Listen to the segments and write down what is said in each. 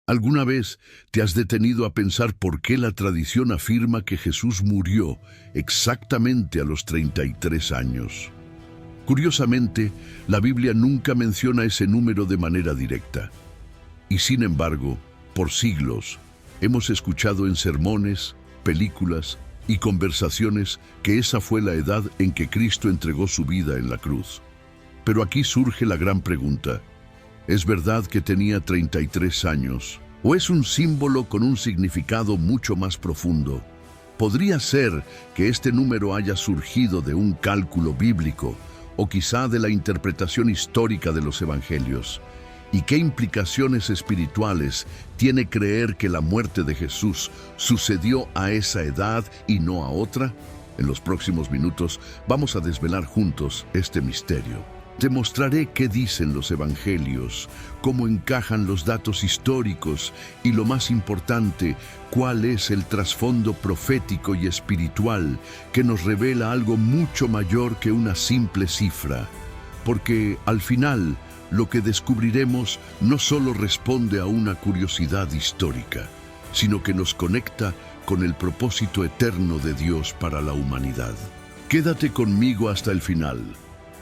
¿Alguna vez te has detenido a pensar por qué la tradición afirma que Jesús murió exactamente a los 33 años? Curiosamente, la Biblia nunca menciona ese número de manera directa. Y sin embargo, por siglos, hemos escuchado en sermones, películas y conversaciones que esa fue la edad en que Cristo entregó su vida en la cruz. Pero aquí surge la gran pregunta: ¿es verdad que tenía 33 años? ¿O es un símbolo con un significado mucho más profundo? ¿Podría ser que este número haya surgido de un cálculo bíblico o quizá de la interpretación histórica de los evangelios? ¿Y qué implicaciones espirituales tiene creer que la muerte de Jesús sucedió a esa edad y no a otra? En los próximos minutos vamos a desvelar juntos este misterio. Te mostraré qué dicen los evangelios, cómo encajan los datos históricos y, lo más importante, cuál es el trasfondo profético y espiritual que nos revela algo mucho mayor que una simple cifra. Porque, al final, lo que descubriremos no solo responde a una curiosidad histórica, sino que nos conecta con el propósito eterno de Dios para la humanidad. Quédate conmigo hasta el final,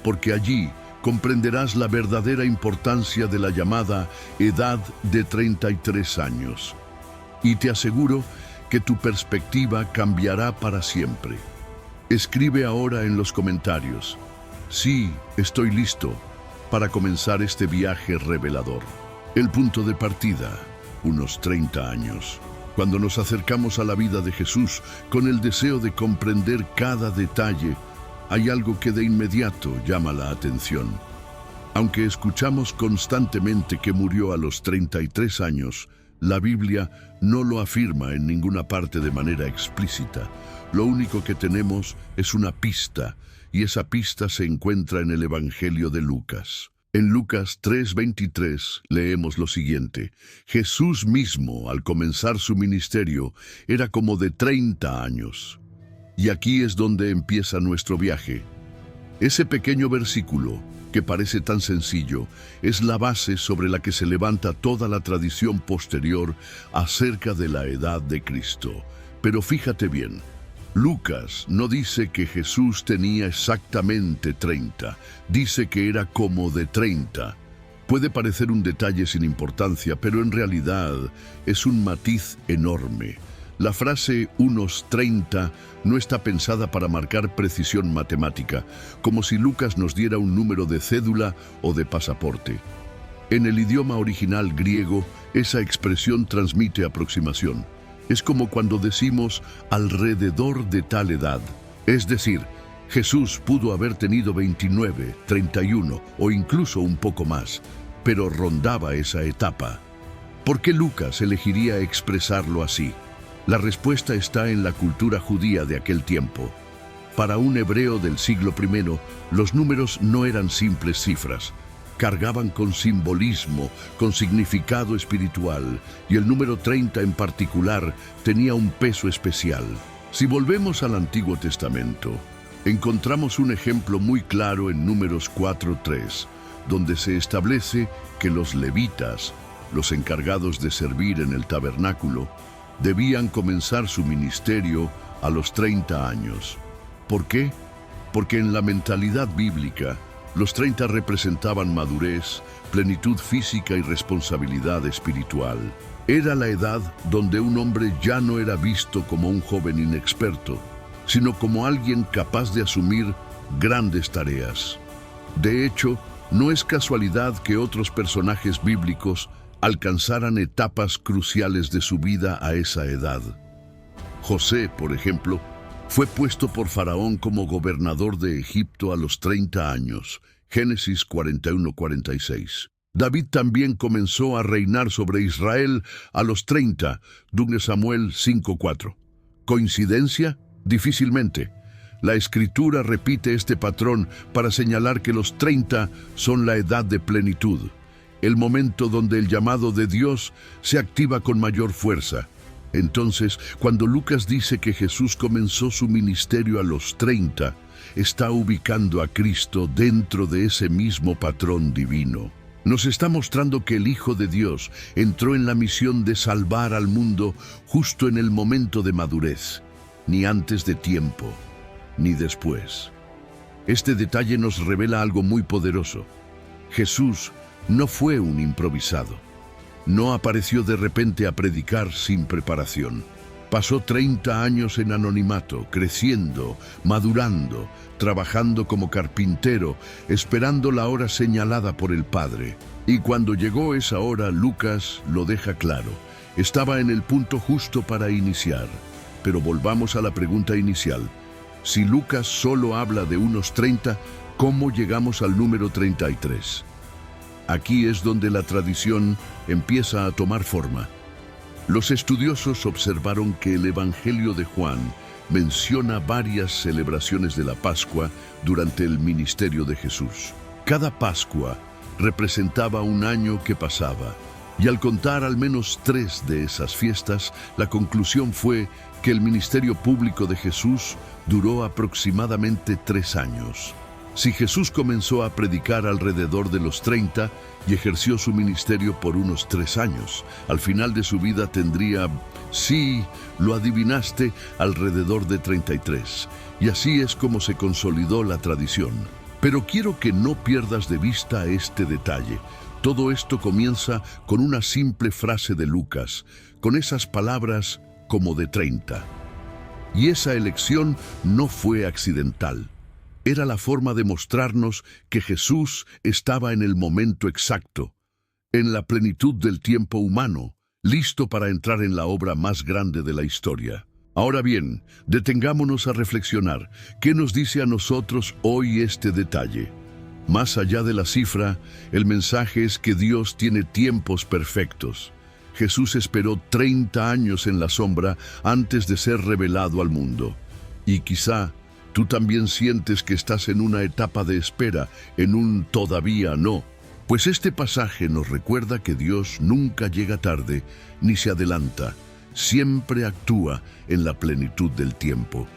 porque allí comprenderás la verdadera importancia de la llamada edad de 33 años. Y te aseguro que tu perspectiva cambiará para siempre. Escribe ahora en los comentarios: sí, estoy listo para comenzar este viaje revelador. El punto de partida: unos 30 años. Cuando nos acercamos a la vida de Jesús con el deseo de comprender cada detalle, hay algo que de inmediato llama la atención. Aunque escuchamos constantemente que murió a los 33 años, la Biblia no lo afirma en ninguna parte de manera explícita. Lo único que tenemos es una pista, y esa pista se encuentra en el Evangelio de Lucas. En Lucas 3:23 leemos lo siguiente: Jesús mismo, al comenzar su ministerio, era como de 30 años. Y aquí es donde empieza nuestro viaje. Ese pequeño versículo, que parece tan sencillo, es la base sobre la que se levanta toda la tradición posterior acerca de la edad de Cristo. Pero fíjate bien, Lucas no dice que Jesús tenía exactamente 30, dice que era como de 30. Puede parecer un detalle sin importancia, pero en realidad es un matiz enorme. La frase unos 30 no está pensada para marcar precisión matemática, como si Lucas nos diera un número de cédula o de pasaporte. En el idioma original griego, esa expresión transmite aproximación. Es como cuando decimos alrededor de tal edad. Es decir, Jesús pudo haber tenido 29, 31 o incluso un poco más, pero rondaba esa etapa. ¿Por qué Lucas elegiría expresarlo así? La respuesta está en la cultura judía de aquel tiempo. Para un hebreo del siglo I, los números no eran simples cifras. Cargaban con simbolismo, con significado espiritual, y el número 30 en particular tenía un peso especial. Si volvemos al Antiguo Testamento, encontramos un ejemplo muy claro en Números 4:3, donde se establece que los levitas, los encargados de servir en el tabernáculo, debían comenzar su ministerio a los 30 años. ¿Por qué? Porque en la mentalidad bíblica, los 30 representaban madurez, plenitud física y responsabilidad espiritual. Era la edad donde un hombre ya no era visto como un joven inexperto, sino como alguien capaz de asumir grandes tareas. De hecho, no es casualidad que otros personajes bíblicos alcanzaran etapas cruciales de su vida a esa edad. José, por ejemplo, fue puesto por Faraón como gobernador de Egipto a los 30 años, Génesis 41:46. David también comenzó a reinar sobre Israel a los 30, 2 Samuel 5:4. ¿Coincidencia? Difícilmente. La Escritura repite este patrón para señalar que los 30 son la edad de plenitud, el momento donde el llamado de Dios se activa con mayor fuerza. Entonces, cuando Lucas dice que Jesús comenzó su ministerio a los 30, está ubicando a Cristo dentro de ese mismo patrón divino. Nos está mostrando que el Hijo de Dios entró en la misión de salvar al mundo justo en el momento de madurez, ni antes de tiempo, ni después. Este detalle nos revela algo muy poderoso. Jesús no fue un improvisado. No apareció de repente a predicar sin preparación. Pasó 30 años en anonimato, creciendo, madurando, trabajando como carpintero, esperando la hora señalada por el Padre. Y cuando llegó esa hora, Lucas lo deja claro. Estaba en el punto justo para iniciar. Pero volvamos a la pregunta inicial. Si Lucas solo habla de unos 30, ¿cómo llegamos al número 33? Aquí es donde la tradición empieza a tomar forma. Los estudiosos observaron que el Evangelio de Juan menciona varias celebraciones de la Pascua durante el ministerio de Jesús. Cada Pascua representaba un año que pasaba, y al contar al menos 3 de esas fiestas, la conclusión fue que el ministerio público de Jesús duró aproximadamente 3 años. Si Jesús comenzó a predicar alrededor de los 30 y ejerció su ministerio por unos 3 años, al final de su vida tendría, sí, lo adivinaste, alrededor de 33. Y así es como se consolidó la tradición. Pero quiero que no pierdas de vista este detalle. Todo esto comienza con una simple frase de Lucas, con esas palabras como de 30. Y esa elección no fue accidental. Era la forma de mostrarnos que Jesús estaba en el momento exacto, en la plenitud del tiempo humano, listo para entrar en la obra más grande de la historia. Ahora bien, detengámonos a reflexionar. ¿Qué nos dice a nosotros hoy este detalle? Más allá de la cifra, el mensaje es que Dios tiene tiempos perfectos. Jesús esperó 30 años en la sombra antes de ser revelado al mundo. Y quizá tú también sientes que estás en una etapa de espera, en un todavía no. Pues este pasaje nos recuerda que Dios nunca llega tarde ni se adelanta, siempre actúa en la plenitud del tiempo.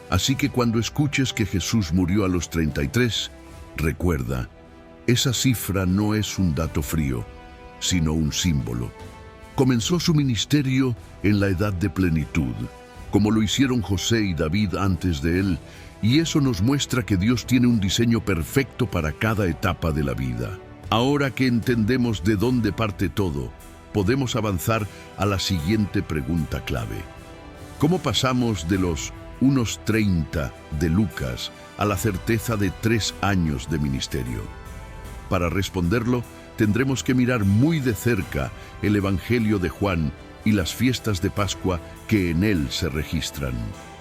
Así que cuando escuches que Jesús murió a los 33, recuerda, esa cifra no es un dato frío, sino un símbolo. Comenzó su ministerio en la edad de plenitud, como lo hicieron José y David antes de él, y eso nos muestra que Dios tiene un diseño perfecto para cada etapa de la vida. Ahora que entendemos de dónde parte todo, podemos avanzar a la siguiente pregunta clave. ¿Cómo pasamos de los unos 30 de Lucas a la certeza de 3 años de ministerio? Para responderlo, tendremos que mirar muy de cerca el Evangelio de Juan y las fiestas de Pascua que en él se registran.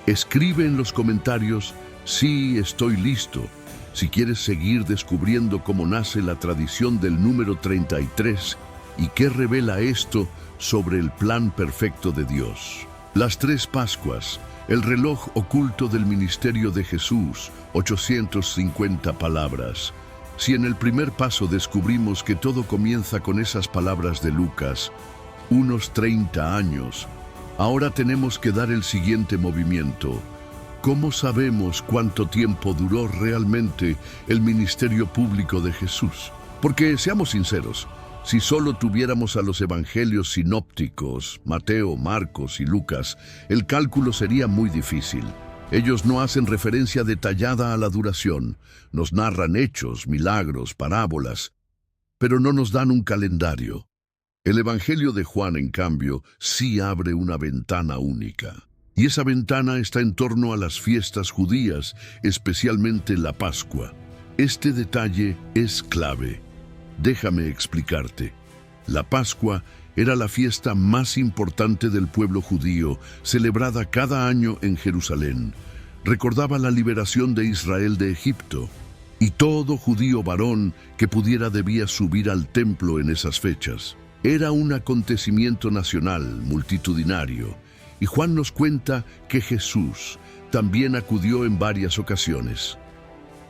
Escribe en los comentarios: sí, estoy listo, si quieres seguir descubriendo cómo nace la tradición del número 33 y qué revela esto sobre el plan perfecto de Dios. Las 3 Pascuas, el reloj oculto del ministerio de Jesús, 850 palabras. Si en el primer paso descubrimos que todo comienza con esas palabras de Lucas, unos 30 años, ahora tenemos que dar el siguiente movimiento. ¿Cómo sabemos cuánto tiempo duró realmente el ministerio público de Jesús? Porque, seamos sinceros, si solo tuviéramos a los evangelios sinópticos, Mateo, Marcos y Lucas, el cálculo sería muy difícil. Ellos no hacen referencia detallada a la duración, nos narran hechos, milagros, parábolas, pero no nos dan un calendario. El Evangelio de Juan, en cambio, sí abre una ventana única. Y esa ventana está en torno a las fiestas judías, especialmente la Pascua. Este detalle es clave. Déjame explicarte. La Pascua era la fiesta más importante del pueblo judío, celebrada cada año en Jerusalén. Recordaba la liberación de Israel de Egipto, y todo judío varón que pudiera debía subir al templo en esas fechas. Era un acontecimiento nacional, multitudinario, y Juan nos cuenta que Jesús también acudió en varias ocasiones.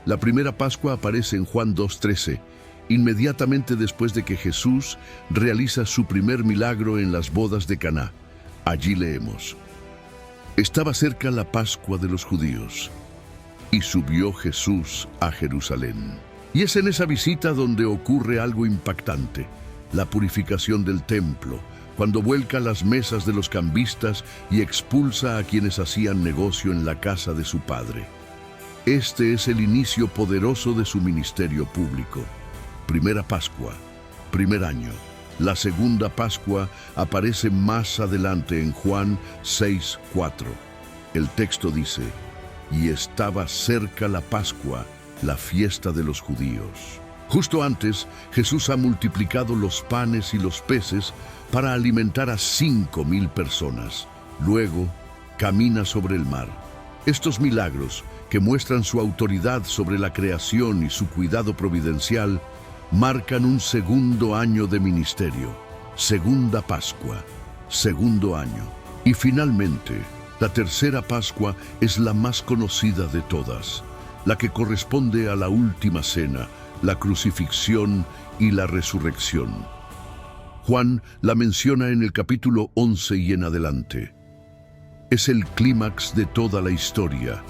La primera Pascua aparece en Juan 2:13, inmediatamente después de que Jesús realiza su primer milagro en las bodas de Caná. Allí leemos: estaba cerca la Pascua de los judíos, y subió Jesús a Jerusalén. Y es en esa visita donde ocurre algo impactante, la purificación del templo, cuando vuelca las mesas de los cambistas y expulsa a quienes hacían negocio en la casa de su padre. Este es el inicio poderoso de su ministerio público. Primera Pascua, primer año. La segunda Pascua aparece más adelante en Juan 6:4. El texto dice: y estaba cerca la Pascua, la fiesta de los judíos. Justo antes, Jesús ha multiplicado los panes y los peces para alimentar a 5,000 personas. Luego, camina sobre el mar. Estos milagros, que muestran su autoridad sobre la creación y su cuidado providencial, marcan un segundo año de ministerio, segunda Pascua, segundo año. Y finalmente, la tercera Pascua es la más conocida de todas, la que corresponde a la última cena, la crucifixión y la resurrección. Juan la menciona en el capítulo 11 y en adelante. Es el clímax de toda la historia.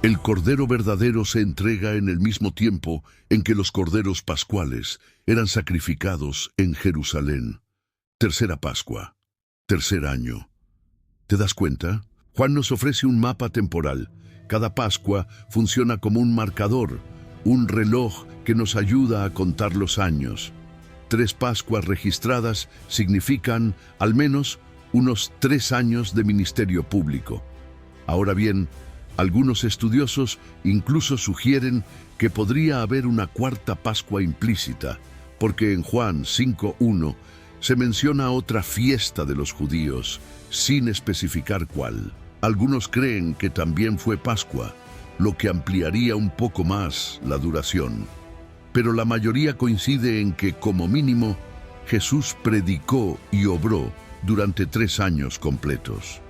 El Cordero verdadero se entrega en el mismo tiempo en que los corderos pascuales eran sacrificados en Jerusalén. Tercera Pascua, tercer año. ¿Te das cuenta? Juan nos ofrece un mapa temporal. Cada Pascua funciona como un marcador, un reloj que nos ayuda a contar los años. 3 Pascuas registradas significan, al menos, unos 3 años de ministerio público. Ahora bien, algunos estudiosos incluso sugieren que podría haber una cuarta Pascua implícita, porque en Juan 5:1 se menciona otra fiesta de los judíos, sin especificar cuál. Algunos creen que también fue Pascua, lo que ampliaría un poco más la duración. Pero la mayoría coincide en que, como mínimo, Jesús predicó y obró durante 3 años completos.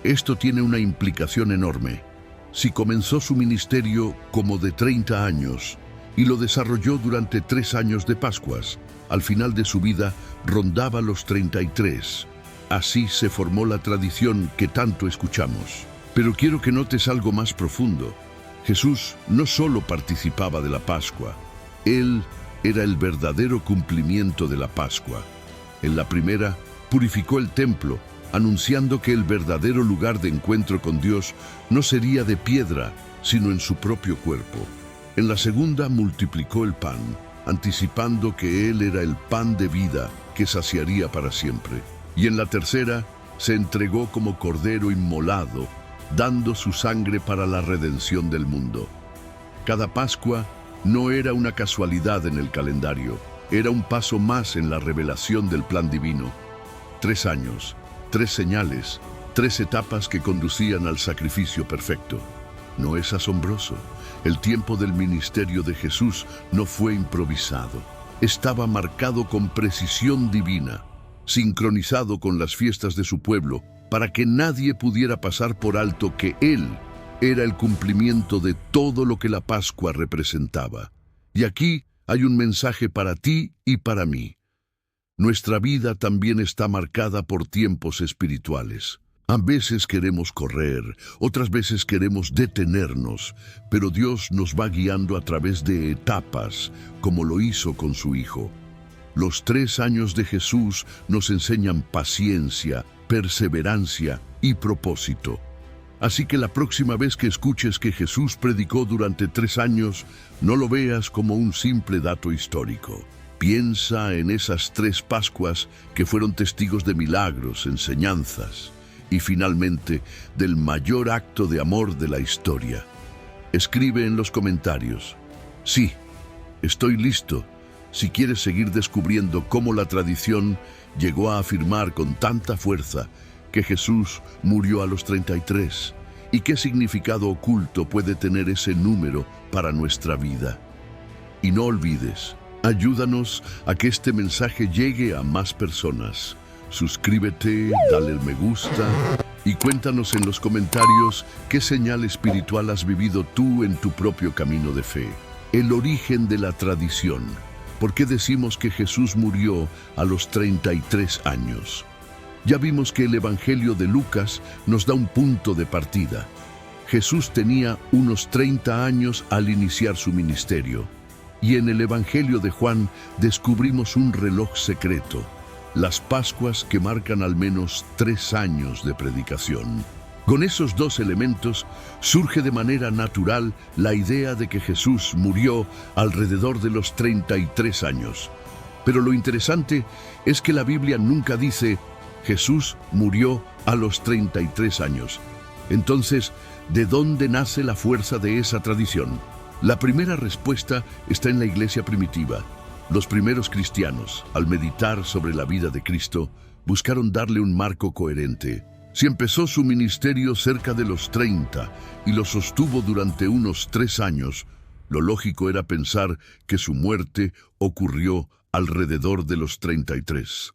Esto tiene una implicación enorme. Si comenzó su ministerio como de 30 años y lo desarrolló durante 3 años de Pascuas, al final de su vida rondaba los 33. Así se formó la tradición que tanto escuchamos. Pero quiero que notes algo más profundo. Jesús no solo participaba de la Pascua, Él era el verdadero cumplimiento de la Pascua. En la primera, purificó el templo, anunciando que el verdadero lugar de encuentro con Dios no sería de piedra, sino en su propio cuerpo. En la segunda, multiplicó el pan, anticipando que Él era el pan de vida que saciaría para siempre. Y en la tercera, se entregó como cordero inmolado, dando su sangre para la redención del mundo. Cada Pascua no era una casualidad en el calendario, era un paso más en la revelación del plan divino. 3 años, 3 señales, 3 etapas que conducían al sacrificio perfecto. ¿No es asombroso? El tiempo del ministerio de Jesús no fue improvisado. Estaba marcado con precisión divina, sincronizado con las fiestas de su pueblo, para que nadie pudiera pasar por alto que Él era el cumplimiento de todo lo que la Pascua representaba. Y aquí hay un mensaje para ti y para mí. Nuestra vida también está marcada por tiempos espirituales. A veces queremos correr, otras veces queremos detenernos, pero Dios nos va guiando a través de etapas, como lo hizo con su Hijo. Los 3 años de Jesús nos enseñan paciencia, perseverancia y propósito. Así que la próxima vez que escuches que Jesús predicó durante 3 años, no lo veas como un simple dato histórico. Piensa en esas 3 Pascuas que fueron testigos de milagros, enseñanzas y finalmente del mayor acto de amor de la historia. Escribe en los comentarios: sí, estoy listo, si quieres seguir descubriendo cómo la tradición llegó a afirmar con tanta fuerza que Jesús murió a los 33 y qué significado oculto puede tener ese número para nuestra vida. Y no olvides, ayúdanos a que este mensaje llegue a más personas. Suscríbete, dale el me gusta y cuéntanos en los comentarios qué señal espiritual has vivido tú en tu propio camino de fe. El origen de la tradición. ¿Por qué decimos que Jesús murió a los 33 años? Ya vimos que el Evangelio de Lucas nos da un punto de partida. Jesús tenía unos 30 años al iniciar su ministerio. Y en el Evangelio de Juan descubrimos un reloj secreto, las Pascuas que marcan al menos 3 años de predicación. Con esos dos elementos surge de manera natural la idea de que Jesús murió alrededor de los 33 años. Pero lo interesante es que la Biblia nunca dice Jesús murió a los 33 años. Entonces, ¿de dónde nace la fuerza de esa tradición? La primera respuesta está en la iglesia primitiva. Los primeros cristianos, al meditar sobre la vida de Cristo, buscaron darle un marco coherente. Si empezó su ministerio cerca de los 30 y lo sostuvo durante unos 3 años, lo lógico era pensar que su muerte ocurrió alrededor de los 33.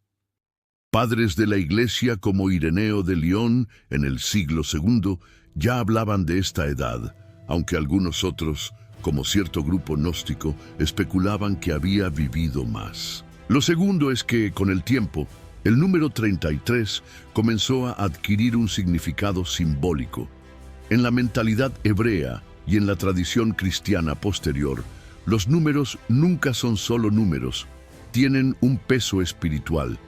Padres de la Iglesia como Ireneo de León en el siglo II ya hablaban de esta edad, aunque algunos otros, como cierto grupo gnóstico, especulaban que había vivido más. Lo segundo es que, con el tiempo, el número 33 comenzó a adquirir un significado simbólico. En la mentalidad hebrea y en la tradición cristiana posterior, los números nunca son solo números, tienen un peso espiritual.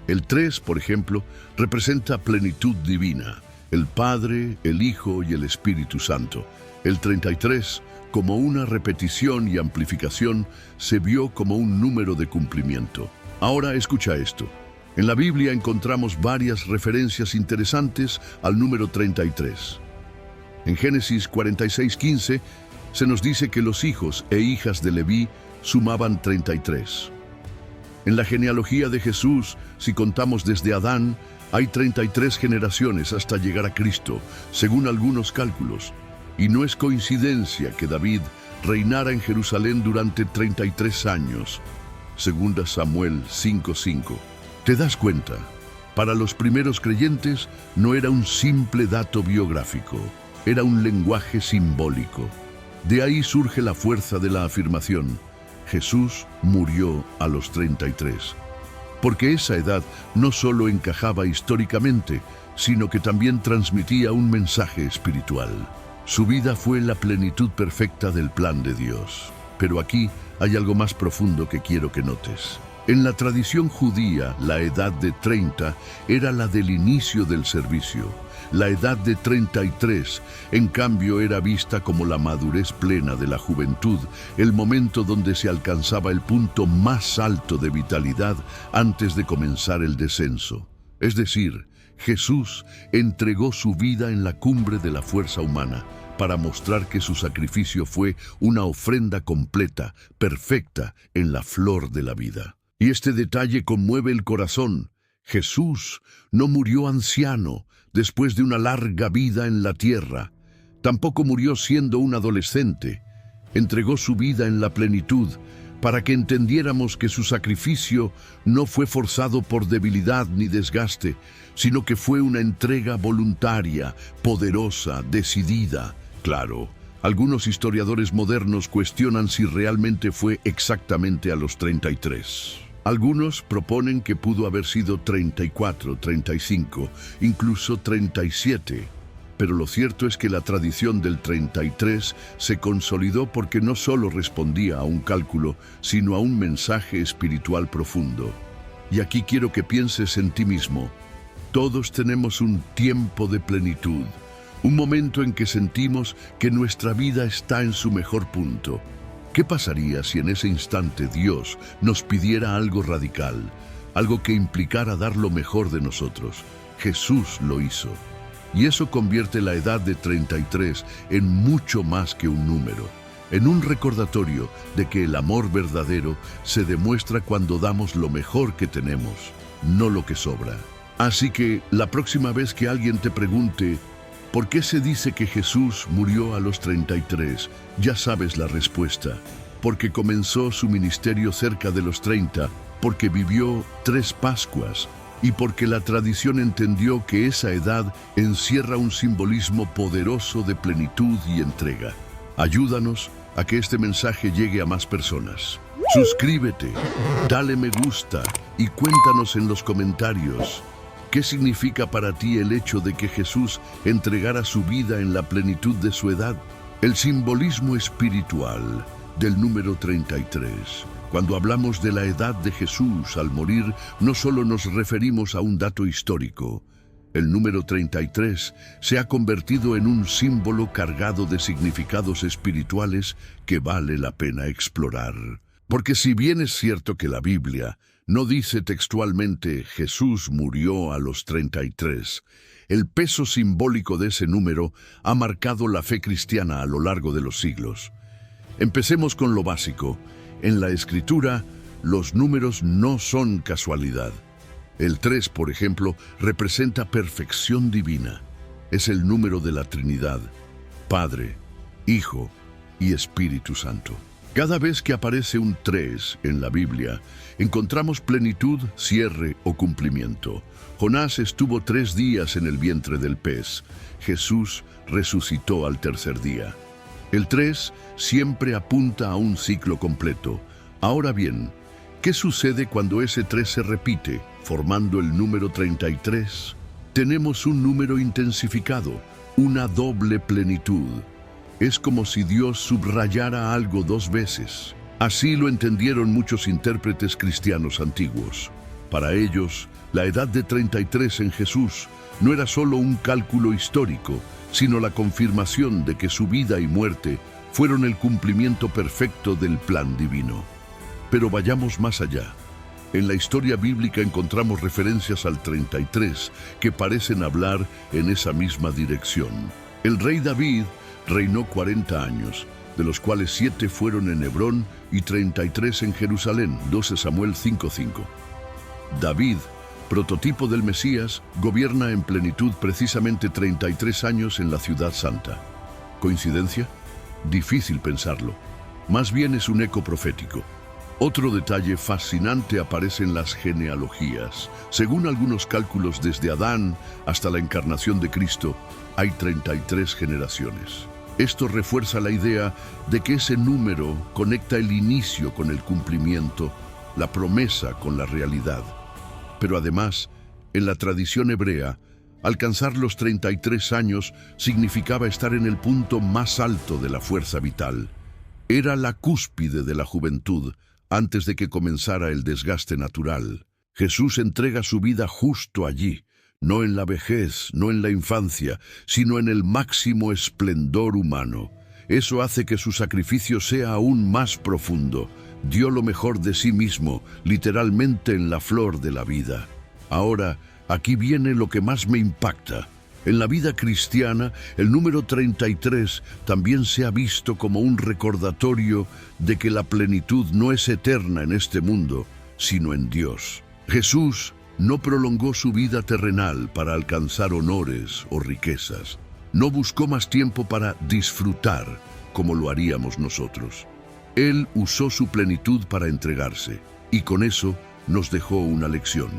El 3, por ejemplo, representa plenitud divina, el Padre, el Hijo y el Espíritu Santo. El 33, como una repetición y amplificación, se vio como un número de cumplimiento. Ahora escucha esto. En la Biblia encontramos varias referencias interesantes al número 33. En Génesis 46:15 se nos dice que los hijos e hijas de Leví sumaban 33. En la genealogía de Jesús, si contamos desde Adán, hay 33 generaciones hasta llegar a Cristo, según algunos cálculos. Y no es coincidencia que David reinara en Jerusalén durante 33 años. Segunda Samuel 5:5. ¿Te das cuenta? Para los primeros creyentes no era un simple dato biográfico, era un lenguaje simbólico. De ahí surge la fuerza de la afirmación: Jesús murió a los 33. Porque esa edad no solo encajaba históricamente, sino que también transmitía un mensaje espiritual. Su vida fue la plenitud perfecta del plan de Dios. Pero aquí hay algo más profundo que quiero que notes. En la tradición judía, la edad de 30 era la del inicio del servicio. La edad de 33, en cambio, era vista como la madurez plena de la juventud, el momento donde se alcanzaba el punto más alto de vitalidad antes de comenzar el descenso. Es decir, Jesús entregó su vida en la cumbre de la fuerza humana para mostrar que su sacrificio fue una ofrenda completa, perfecta, en la flor de la vida. Y este detalle conmueve el corazón. Jesús no murió anciano después de una larga vida en la tierra. Tampoco murió siendo un adolescente. Entregó su vida en la plenitud para que entendiéramos que su sacrificio no fue forzado por debilidad ni desgaste, sino que fue una entrega voluntaria, poderosa, decidida. Claro, algunos historiadores modernos cuestionan si realmente fue exactamente a los 33. Algunos proponen que pudo haber sido 34, 35, incluso 37. Pero lo cierto es que la tradición del 33 se consolidó porque no solo respondía a un cálculo, sino a un mensaje espiritual profundo. Y aquí quiero que pienses en ti mismo. Todos tenemos un tiempo de plenitud, un momento en que sentimos que nuestra vida está en su mejor punto. ¿Qué pasaría si en ese instante Dios nos pidiera algo radical, algo que implicara dar lo mejor de nosotros? Jesús lo hizo. Y eso convierte la edad de 33 en mucho más que un número, en un recordatorio de que el amor verdadero se demuestra cuando damos lo mejor que tenemos, no lo que sobra. Así que la próxima vez que alguien te pregunte ¿por qué se dice que Jesús murió a los 33? Ya sabes la respuesta. Porque comenzó su ministerio cerca de los 30, porque vivió 3 Pascuas y porque la tradición entendió que esa edad encierra un simbolismo poderoso de plenitud y entrega. Ayúdanos a que este mensaje llegue a más personas. Suscríbete, dale me gusta y cuéntanos en los comentarios. ¿Qué significa para ti el hecho de que Jesús entregara su vida en la plenitud de su edad? El simbolismo espiritual del número 33. Cuando hablamos de la edad de Jesús al morir, no solo nos referimos a un dato histórico. El número 33 se ha convertido en un símbolo cargado de significados espirituales que vale la pena explorar. Porque si bien es cierto que la Biblia no dice textualmente Jesús murió a los 33, el peso simbólico de ese número ha marcado la fe cristiana a lo largo de los siglos. Empecemos con lo básico. En la Escritura, los números no son casualidad. El 3, por ejemplo, representa perfección divina. Es el número de la Trinidad, Padre, Hijo y Espíritu Santo. Cada vez que aparece un 3 en la Biblia, encontramos plenitud, cierre o cumplimiento. Jonás estuvo 3 días en el vientre del pez. Jesús resucitó al tercer día. El 3 siempre apunta a un ciclo completo. Ahora bien, ¿qué sucede cuando ese 3 se repite, formando el número 33? Tenemos un número intensificado, una doble plenitud. Es como si Dios subrayara algo 2 veces. Así lo entendieron muchos intérpretes cristianos antiguos. Para ellos, la edad de 33 en Jesús no era solo un cálculo histórico, sino la confirmación de que su vida y muerte fueron el cumplimiento perfecto del plan divino. Pero vayamos más allá. En la historia bíblica encontramos referencias al 33 que parecen hablar en esa misma dirección. El rey David reinó 40 años, de los cuales 7 fueron en Hebrón y 33 en Jerusalén, 2 Samuel 5:5. David, prototipo del Mesías, gobierna en plenitud precisamente 33 años en la ciudad santa. ¿Coincidencia? Difícil pensarlo. Más bien es un eco profético. Otro detalle fascinante aparece en las genealogías. Según algunos cálculos, desde Adán hasta la encarnación de Cristo, hay 33 generaciones. Esto refuerza la idea de que ese número conecta el inicio con el cumplimiento, la promesa con la realidad. Pero además, en la tradición hebrea, alcanzar los 33 años significaba estar en el punto más alto de la fuerza vital. Era la cúspide de la juventud, antes de que comenzara el desgaste natural. Jesús entrega su vida justo allí, no en la vejez, no en la infancia, sino en el máximo esplendor humano. Eso hace que su sacrificio sea aún más profundo. Dio lo mejor de sí mismo, literalmente en la flor de la vida. Ahora, aquí viene lo que más me impacta. En la vida cristiana, el número 33 también se ha visto como un recordatorio de que la plenitud no es eterna en este mundo, sino en Dios. Jesús no prolongó su vida terrenal para alcanzar honores o riquezas. No buscó más tiempo para disfrutar, como lo haríamos nosotros. Él usó su plenitud para entregarse, y con eso nos dejó una lección.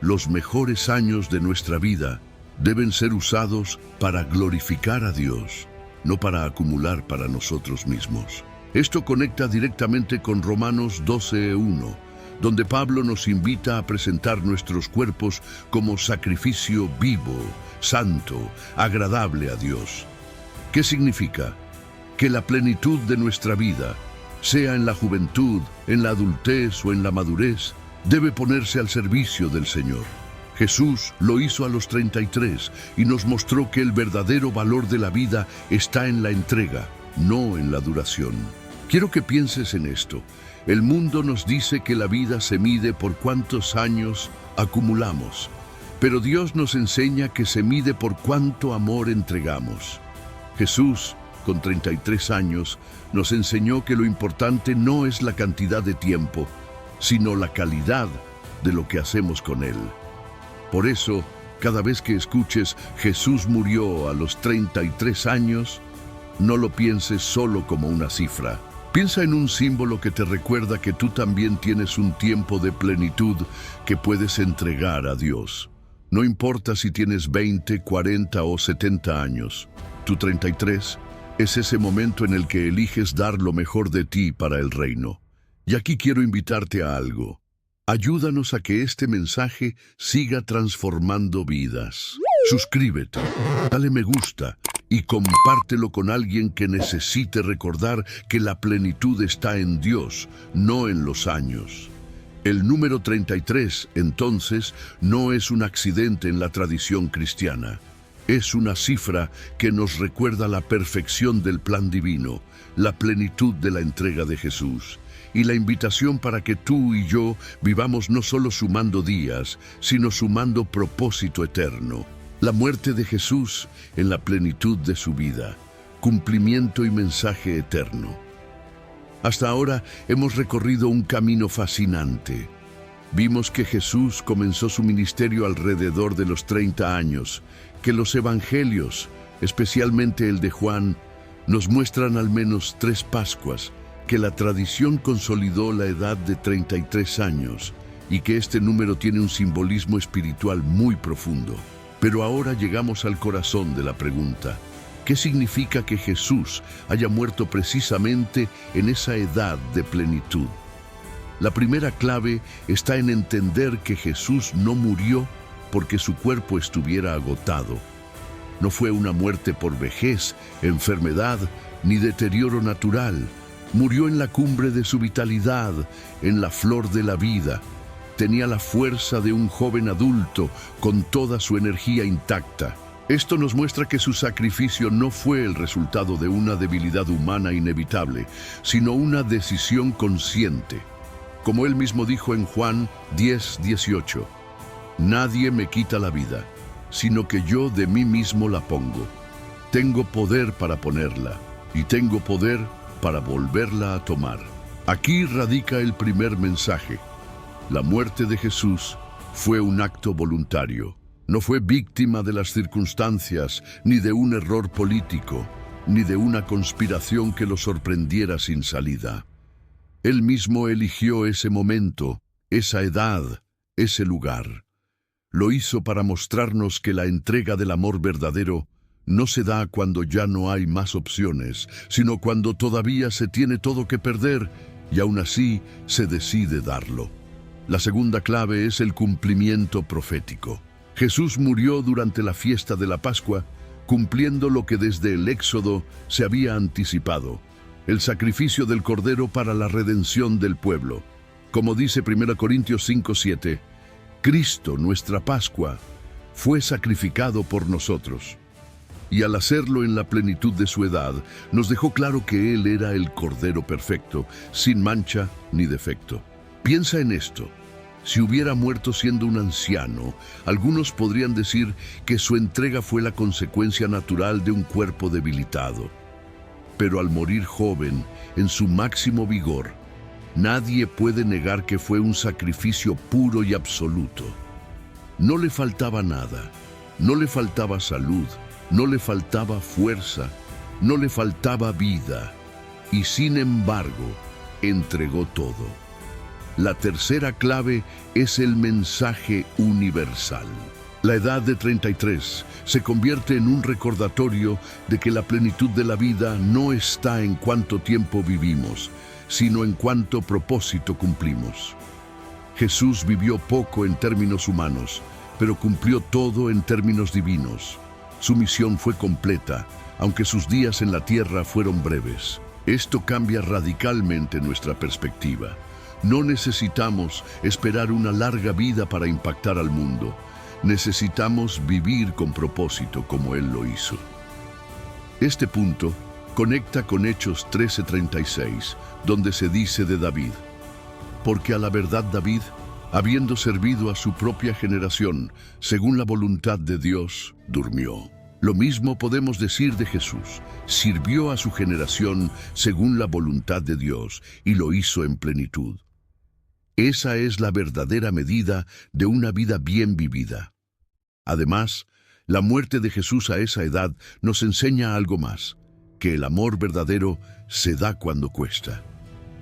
Los mejores años de nuestra vida deben ser usados para glorificar a Dios, no para acumular para nosotros mismos. Esto conecta directamente con Romanos 12:1, donde Pablo nos invita a presentar nuestros cuerpos como sacrificio vivo, santo, agradable a Dios. ¿Qué significa? Que la plenitud de nuestra vida, sea en la juventud, en la adultez o en la madurez, debe ponerse al servicio del Señor. Jesús lo hizo a los 33 y nos mostró que el verdadero valor de la vida está en la entrega, no en la duración. Quiero que pienses en esto. El mundo nos dice que la vida se mide por cuántos años acumulamos, pero Dios nos enseña que se mide por cuánto amor entregamos. Jesús, con 33 años, nos enseñó que lo importante no es la cantidad de tiempo, sino la calidad de lo que hacemos con él. Por eso, cada vez que escuches Jesús murió a los 33 años, no lo pienses solo como una cifra. Piensa en un símbolo que te recuerda que tú también tienes un tiempo de plenitud que puedes entregar a Dios. No importa si tienes 20, 40 o 70 años. Tu 33 es ese momento en el que eliges dar lo mejor de ti para el reino. Y aquí quiero invitarte a algo. Ayúdanos a que este mensaje siga transformando vidas. Suscríbete, dale me gusta y compártelo con alguien que necesite recordar que la plenitud está en Dios, no en los años. El número 33, entonces, no es un accidente en la tradición cristiana. Es una cifra que nos recuerda la perfección del plan divino, la plenitud de la entrega de Jesús, y la invitación para que tú y yo vivamos no solo sumando días, sino sumando propósito eterno. La muerte de Jesús en la plenitud de su vida, cumplimiento y mensaje eterno. Hasta ahora hemos recorrido un camino fascinante. Vimos que Jesús comenzó su ministerio alrededor de los 30 años, que los evangelios, especialmente el de Juan, nos muestran al menos 3 Pascuas, que la tradición consolidó la edad de 33 años y que este número tiene un simbolismo espiritual muy profundo. Pero ahora llegamos al corazón de la pregunta. ¿Qué significa que Jesús haya muerto precisamente en esa edad de plenitud? La primera clave está en entender que Jesús no murió porque su cuerpo estuviera agotado. No fue una muerte por vejez, enfermedad, ni deterioro natural. Murió en la cumbre de su vitalidad, en la flor de la vida. Tenía la fuerza de un joven adulto, con toda su energía intacta. Esto nos muestra que su sacrificio no fue el resultado de una debilidad humana inevitable, sino una decisión consciente. Como él mismo dijo en Juan 10:18, «Nadie me quita la vida, sino que yo de mí mismo la pongo. Tengo poder para ponerla, y tengo poder para volverla a tomar». Aquí radica el primer mensaje. La muerte de Jesús fue un acto voluntario. No fue víctima de las circunstancias, ni de un error político, ni de una conspiración que lo sorprendiera sin salida. Él mismo eligió ese momento, esa edad, ese lugar. Lo hizo para mostrarnos que la entrega del amor verdadero no se da cuando ya no hay más opciones, sino cuando todavía se tiene todo que perder y aún así se decide darlo. La segunda clave es el cumplimiento profético. Jesús murió durante la fiesta de la Pascua, cumpliendo lo que desde el Éxodo se había anticipado, el sacrificio del Cordero para la redención del pueblo. Como dice 1 Corintios 5:7, Cristo, nuestra Pascua, fue sacrificado por nosotros. Y al hacerlo en la plenitud de su edad, nos dejó claro que Él era el Cordero perfecto, sin mancha ni defecto. Piensa en esto. Si hubiera muerto siendo un anciano, algunos podrían decir que su entrega fue la consecuencia natural de un cuerpo debilitado. Pero al morir joven, en su máximo vigor, nadie puede negar que fue un sacrificio puro y absoluto. No le faltaba nada, no le faltaba salud, no le faltaba fuerza, no le faltaba vida, y sin embargo, entregó todo. La tercera clave es el mensaje universal. La edad de 33 se convierte en un recordatorio de que la plenitud de la vida no está en cuánto tiempo vivimos, sino en cuánto propósito cumplimos. Jesús vivió poco en términos humanos, pero cumplió todo en términos divinos. Su misión fue completa, aunque sus días en la tierra fueron breves. Esto cambia radicalmente nuestra perspectiva. No necesitamos esperar una larga vida para impactar al mundo. Necesitamos vivir con propósito como Él lo hizo. Este punto conecta con Hechos 13:36, donde se dice de David, «Porque a la verdad David, habiendo servido a su propia generación, según la voluntad de Dios, durmió». Lo mismo podemos decir de Jesús. Sirvió a su generación según la voluntad de Dios y lo hizo en plenitud. Esa es la verdadera medida de una vida bien vivida. Además, la muerte de Jesús a esa edad nos enseña algo más, que el amor verdadero se da cuando cuesta.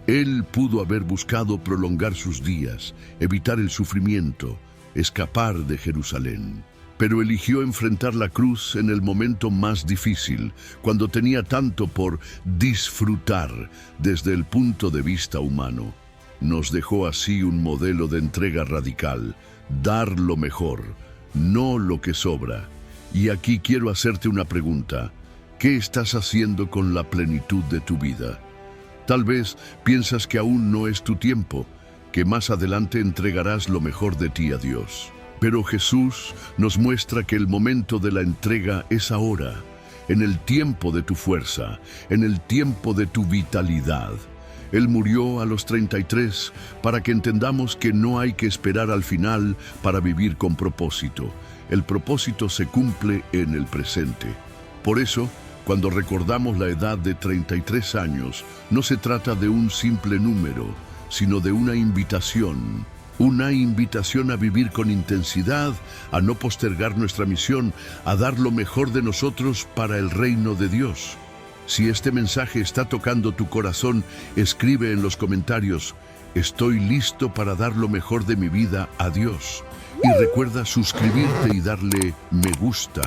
Él pudo haber buscado prolongar sus días, evitar el sufrimiento, escapar de Jerusalén. Pero eligió enfrentar la cruz en el momento más difícil, cuando tenía tanto por disfrutar desde el punto de vista humano. Nos dejó así un modelo de entrega radical, dar lo mejor, no lo que sobra. Y aquí quiero hacerte una pregunta. ¿Qué estás haciendo con la plenitud de tu vida? Tal vez piensas que aún no es tu tiempo, que más adelante entregarás lo mejor de ti a Dios. Pero Jesús nos muestra que el momento de la entrega es ahora, en el tiempo de tu fuerza, en el tiempo de tu vitalidad. Él murió a los 33 para que entendamos que no hay que esperar al final para vivir con propósito. El propósito se cumple en el presente. Por eso, cuando recordamos la edad de 33 años, no se trata de un simple número, sino de una invitación a vivir con intensidad, a no postergar nuestra misión, a dar lo mejor de nosotros para el reino de Dios. Si este mensaje está tocando tu corazón, escribe en los comentarios: estoy listo para dar lo mejor de mi vida a Dios. Y recuerda suscribirte y darle me gusta,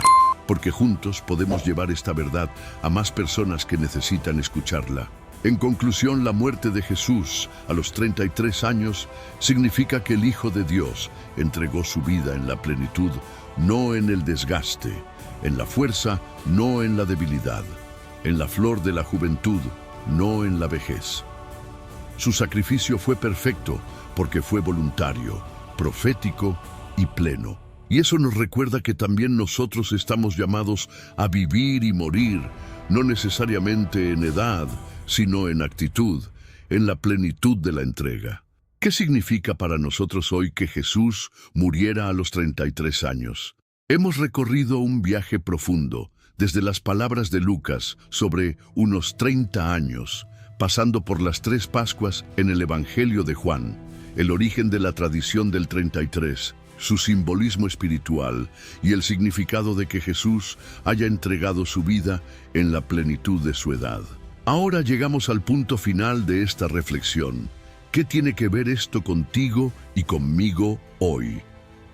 porque juntos podemos llevar esta verdad a más personas que necesitan escucharla. En conclusión, la muerte de Jesús a los 33 años significa que el Hijo de Dios entregó su vida en la plenitud, no en el desgaste, en la fuerza, no en la debilidad, en la flor de la juventud, no en la vejez. Su sacrificio fue perfecto porque fue voluntario, profético y pleno. Y eso nos recuerda que también nosotros estamos llamados a vivir y morir, no necesariamente en edad, sino en actitud, en la plenitud de la entrega. ¿Qué significa para nosotros hoy que Jesús muriera a los 33 años? Hemos recorrido un viaje profundo, desde las palabras de Lucas sobre unos 30 años, pasando por las 3 Pascuas en el Evangelio de Juan, el origen de la tradición del 33, su simbolismo espiritual y el significado de que Jesús haya entregado su vida en la plenitud de su edad. Ahora llegamos al punto final de esta reflexión. ¿Qué tiene que ver esto contigo y conmigo hoy?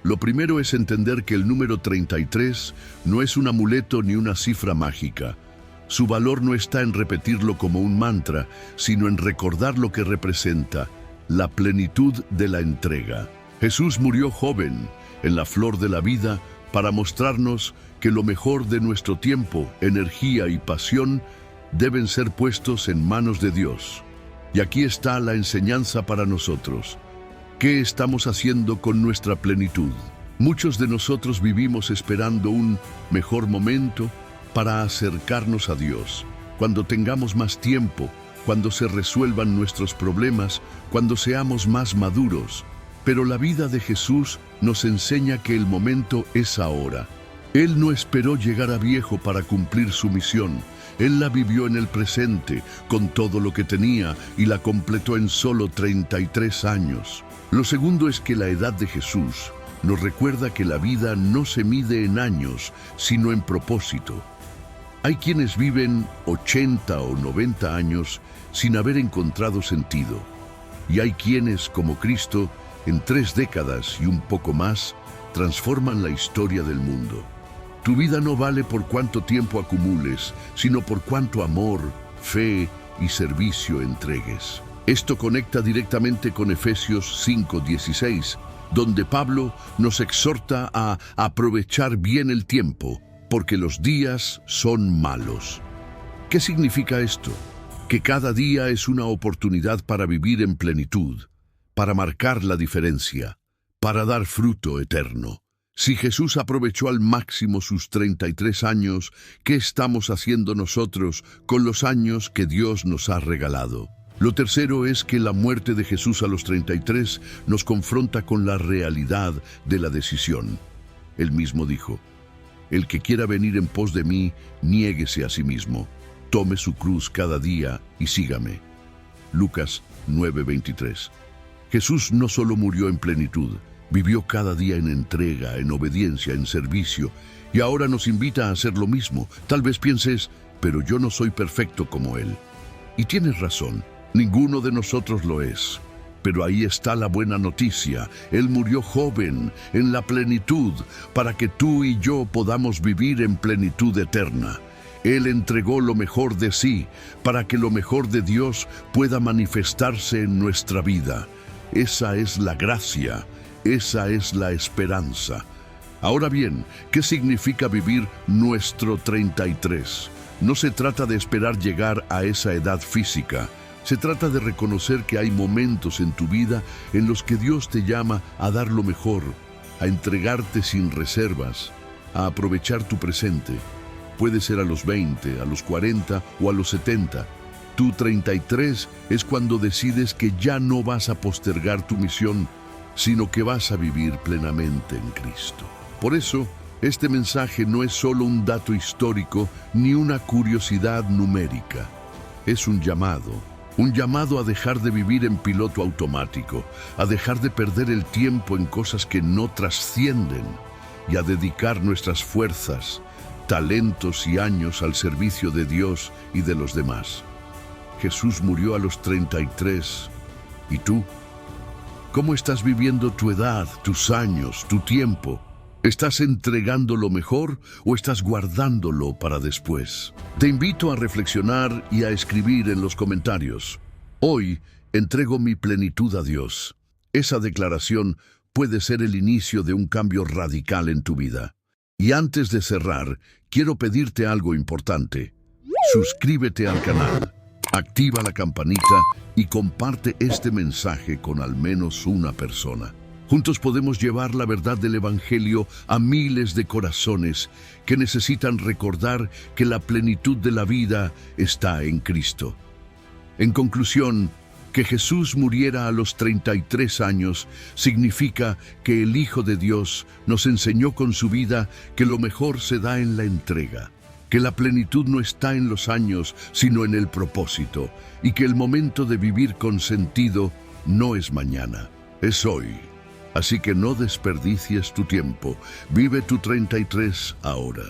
Lo primero es entender que el número 33 no es un amuleto ni una cifra mágica. Su valor no está en repetirlo como un mantra, sino en recordar lo que representa, la plenitud de la entrega. Jesús murió joven, en la flor de la vida, para mostrarnos que lo mejor de nuestro tiempo, energía y pasión deben ser puestos en manos de Dios. Y aquí está la enseñanza para nosotros. ¿Qué estamos haciendo con nuestra plenitud? Muchos de nosotros vivimos esperando un mejor momento para acercarnos a Dios, cuando tengamos más tiempo, cuando se resuelvan nuestros problemas, cuando seamos más maduros. Pero la vida de Jesús nos enseña que el momento es ahora. Él no esperó llegar a viejo para cumplir su misión. Él la vivió en el presente, con todo lo que tenía, y la completó en solo 33 años. Lo segundo es que la edad de Jesús nos recuerda que la vida no se mide en años, sino en propósito. Hay quienes viven 80 o 90 años sin haber encontrado sentido. Y hay quienes, como Cristo, en 3 décadas y un poco más, transforman la historia del mundo. Tu vida no vale por cuánto tiempo acumules, sino por cuánto amor, fe y servicio entregues. Esto conecta directamente con Efesios 5:16, donde Pablo nos exhorta a aprovechar bien el tiempo, porque los días son malos. ¿Qué significa esto? Que cada día es una oportunidad para vivir en plenitud, para marcar la diferencia, para dar fruto eterno. Si Jesús aprovechó al máximo sus 33 años, ¿qué estamos haciendo nosotros con los años que Dios nos ha regalado? Lo tercero es que la muerte de Jesús a los 33 nos confronta con la realidad de la decisión. Él mismo dijo: el que quiera venir en pos de mí, niéguese a sí mismo, tome su cruz cada día y sígame. Lucas 9:23. Jesús no solo murió en plenitud, vivió cada día en entrega, en obediencia, en servicio, y ahora nos invita a hacer lo mismo. Tal vez pienses: pero yo no soy perfecto como Él. Y tienes razón, ninguno de nosotros lo es. Pero ahí está la buena noticia. Él murió joven, en la plenitud, para que tú y yo podamos vivir en plenitud eterna. Él entregó lo mejor de sí, para que lo mejor de Dios pueda manifestarse en nuestra vida. Esa es la gracia, esa es la esperanza. Ahora bien, ¿qué significa vivir nuestro 33? No se trata de esperar llegar a esa edad física. Se trata de reconocer que hay momentos en tu vida en los que Dios te llama a dar lo mejor, a entregarte sin reservas, a aprovechar tu presente. Puede ser a los 20, a los 40 o a los 70. Tu 33 es cuando decides que ya no vas a postergar tu misión, sino que vas a vivir plenamente en Cristo. Por eso, este mensaje no es solo un dato histórico ni una curiosidad numérica. Es un llamado a dejar de vivir en piloto automático, a dejar de perder el tiempo en cosas que no trascienden y a dedicar nuestras fuerzas, talentos y años al servicio de Dios y de los demás. Jesús murió a los 33. ¿Y tú? ¿Cómo estás viviendo tu edad, tus años, tu tiempo? ¿Estás entregando lo mejor o estás guardándolo para después? Te invito a reflexionar y a escribir en los comentarios. Hoy entrego mi plenitud a Dios. Esa declaración puede ser el inicio de un cambio radical en tu vida. Y antes de cerrar, quiero pedirte algo importante. Suscríbete al canal, activa la campanita y comparte este mensaje con al menos una persona. Juntos podemos llevar la verdad del Evangelio a miles de corazones que necesitan recordar que la plenitud de la vida está en Cristo. En conclusión, que Jesús muriera a los 33 años significa que el Hijo de Dios nos enseñó con su vida que lo mejor se da en la entrega, que la plenitud no está en los años, sino en el propósito, y que el momento de vivir con sentido no es mañana, es hoy. Así que no desperdicies tu tiempo. Vive tu 33 ahora.